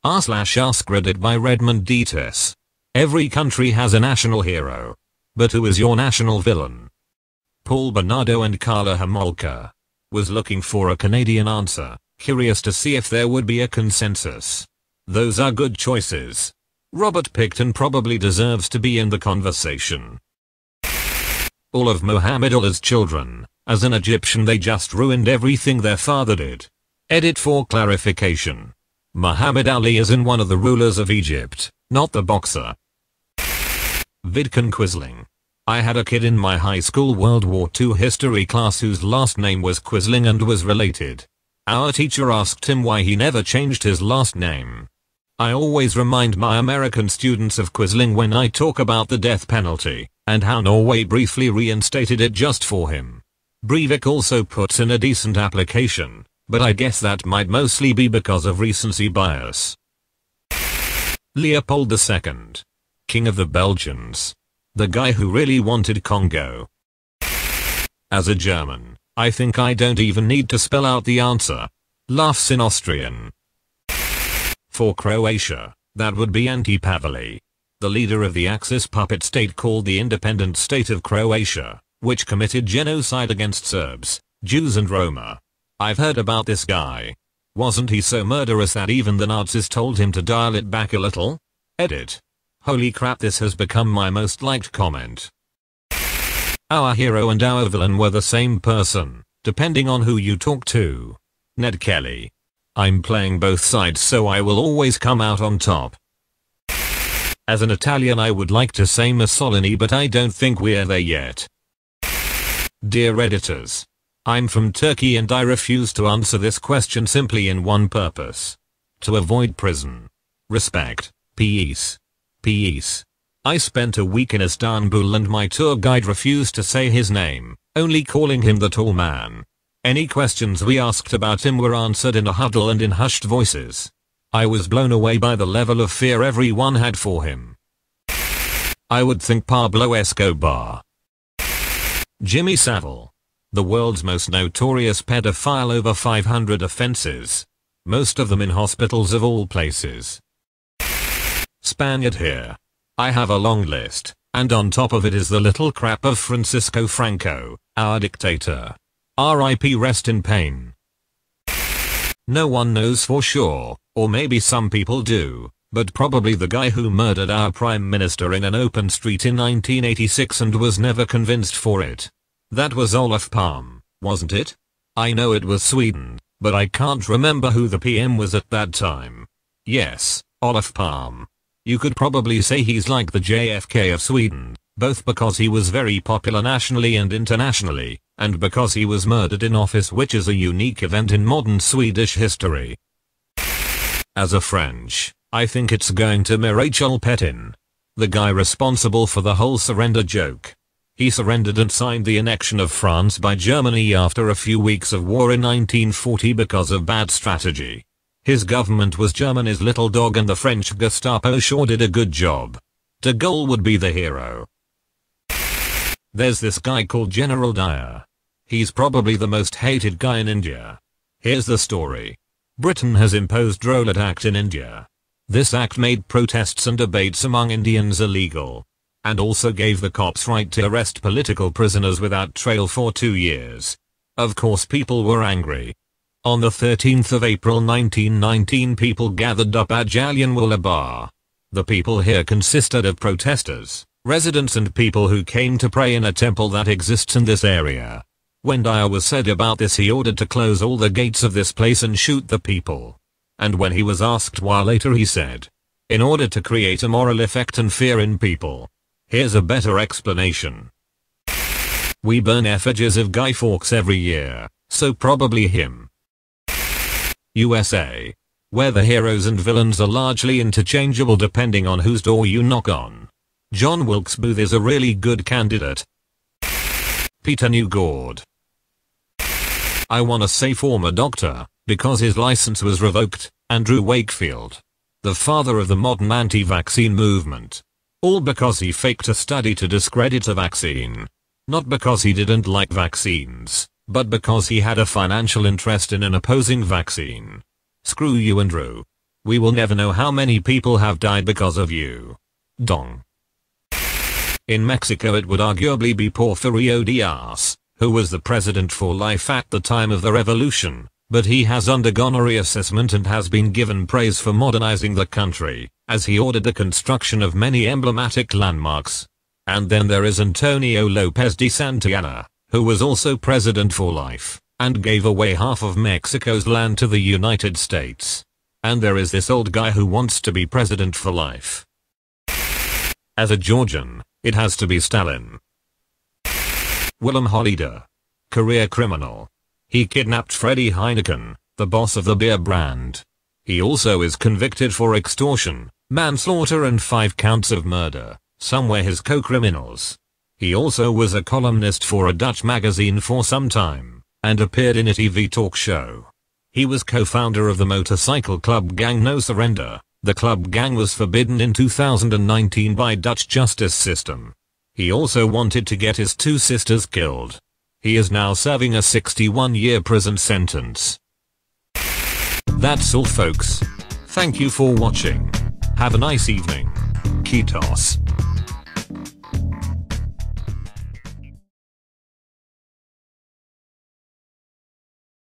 r/ask Reddit by Redmond Detes. Every country has a national hero. But who is your national villain? Paul Bernardo and Carla Homolka. Was looking for a Canadian answer, curious to see if there would be a consensus. Those are good choices. Robert Picton probably deserves to be in the conversation. All of Muhammad Allah's children. As an Egyptian they just ruined everything their father did. Edit for clarification. Muhammad Ali is in one of the rulers of Egypt, not the boxer. Vidcon Quisling. I had a kid in my high school World War II history class whose last name was Quisling and was related. Our teacher asked him why he never changed his last name. I always remind my American students of Quisling when I talk about the death penalty, and how Norway briefly reinstated it just for him. Breivik also puts in a decent application, but I guess that might mostly be because of recency bias. Leopold II. King of the Belgians. The guy who really wanted Congo. As a German, I think I don't even need to spell out the answer. Laughs in Austrian. For Croatia, that would be Ante Pavelić, the leader of the Axis puppet state called the Independent State of Croatia, which committed genocide against Serbs, Jews and Roma. I've heard about this guy. Wasn't he so murderous that even the Nazis told him to dial it back a little? Edit. Holy crap, this has become my most liked comment. Our hero and our villain were the same person, depending on who you talk to. Ned Kelly. I'm playing both sides so I will always come out on top. As an Italian I would like to say Mussolini but I don't think we're there yet. Dear editors. I'm from Turkey and I refuse to answer this question simply in one purpose. To avoid prison. Respect. Peace. Peace. I spent a week in Istanbul and my tour guide refused to say his name, only calling him the tall man. Any questions we asked about him were answered in a huddle and in hushed voices. I was blown away by the level of fear everyone had for him. I would think Pablo Escobar. Jimmy Savile. The world's most notorious pedophile, over 500 offenses. Most of them in hospitals of all places. Spaniard here. I have a long list, and on top of it is the little crap of Francisco Franco, our dictator. R.I.P. rest in pain. No one knows for sure, or maybe some people do, but probably the guy who murdered our prime minister in an open street in 1986 and was never convinced for it. That was Olof Palme, wasn't it? I know it was Sweden, but I can't remember who the PM was at that time. Yes, Olof Palme. You could probably say he's like the JFK of Sweden, both because he was very popular nationally and internationally, and because he was murdered in office, which is a unique event in modern Swedish history. As a French, I think it's going to be Rachel Petain. The guy responsible for the whole surrender joke. He surrendered and signed the annexion of France by Germany after a few weeks of war in 1940 because of bad strategy. His government was Germany's little dog and the French Gestapo sure did a good job. De Gaulle would be the hero. There's this guy called General Dyer. He's probably the most hated guy in India. Here's the story. Britain has imposed Rowlatt Act in India. This act made protests and debates among Indians illegal, and also gave the cops right to arrest political prisoners without trial for 2 years. Of course people were angry. On the 13th of April 1919 people gathered up at Jallianwala Bagh. The people here consisted of protesters, residents and people who came to pray in a temple that exists in this area. When Dyer was said about this, he ordered to close all the gates of this place and shoot the people. And when he was asked why later, he said, in order to create a moral effect and fear in people. Here's a better explanation. We burn effigies of Guy Fawkes every year, so probably him. USA. Where the heroes and villains are largely interchangeable depending on whose door you knock on. John Wilkes Booth is a really good candidate. Peter Newgord. I wanna say former doctor, because his license was revoked. Andrew Wakefield. The father of the modern anti-vaccine movement. All because he faked a study to discredit a vaccine. Not because he didn't like vaccines, but because he had a financial interest in an opposing vaccine. Screw you, Andrew. We will never know how many people have died because of you. Dong. In Mexico it would arguably be Porfirio Diaz, who was the president for life at the time of the revolution, but he has undergone a reassessment and has been given praise for modernizing the country, as he ordered the construction of many emblematic landmarks. And then there is Antonio Lopez de Santillana, who was also president for life, and gave away half of Mexico's land to the United States. And there is this old guy who wants to be president for life. As a Georgian, it has to be Stalin. Willem Holleder. Career criminal. He kidnapped Freddie Heineken, the boss of the beer brand. He also is convicted for extortion, manslaughter and 5 counts of murder. Some were his co-criminals. He also was a columnist for a Dutch magazine for some time, and appeared in a TV talk show. He was co-founder of the motorcycle club gang No Surrender. The club gang was forbidden in 2019 by Dutch justice system. He also wanted to get his 2 sisters killed. He is now serving a 61-year prison sentence. That's all folks. Thank you for watching. Have a nice evening. Kitos.